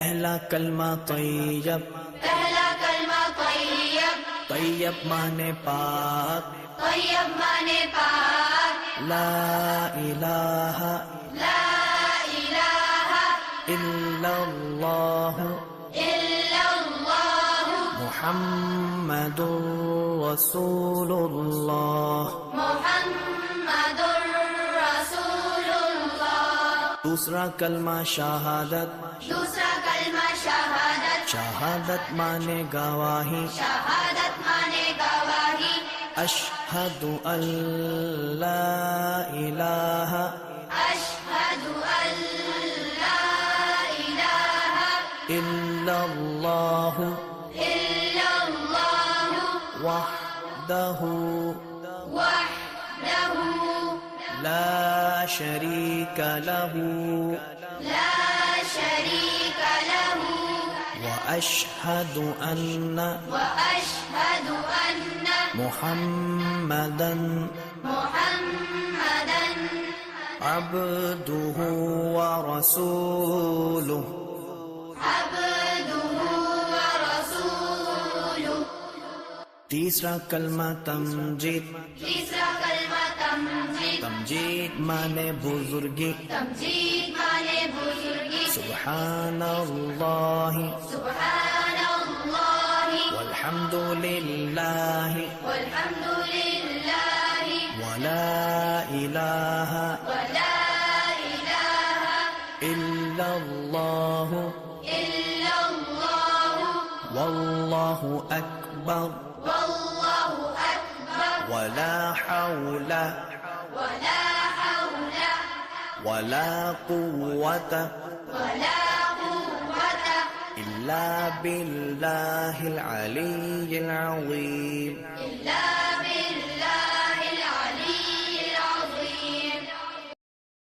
پہلا کلمہ طیب، پہلا کلمہ طیب، طیب مانے پاک، طیب مانے پاک، لا الہ لا الہ الا اللہ الا اللہ محمد رسول اللہ۔ محمد رسول اللہ۔ دوسرا کلمہ شہادت، دوسرا کلمہ شہادت، شہادت مانے گواہی، شہادت مانے گواہی، اشہد ان لا الہ اشہد ان لا الہ الا اللہ الا اللہ وحدہ وحدہ لا شریک لہ لا شریک لہ واشہد ان واشہد ان محمدا محمدا عبدہ ورسولہ۔ عبدہ ورسولہ۔ تیسرا کلمہ تمجید، تیسرا کلمہ تمجید، تمجید مانے بزرگی، تمجید مانے بزرگی، سبحان اللہ سبحان اللہ والحمد للہ والحمد للہ ولا الہ ولا الہ الا اللہ الا اللہ واللہ اکبر واللہ اکبر ولا حول ولا حول ولا قوة ولا قوة الا باللہ العلی العظیم۔ إلا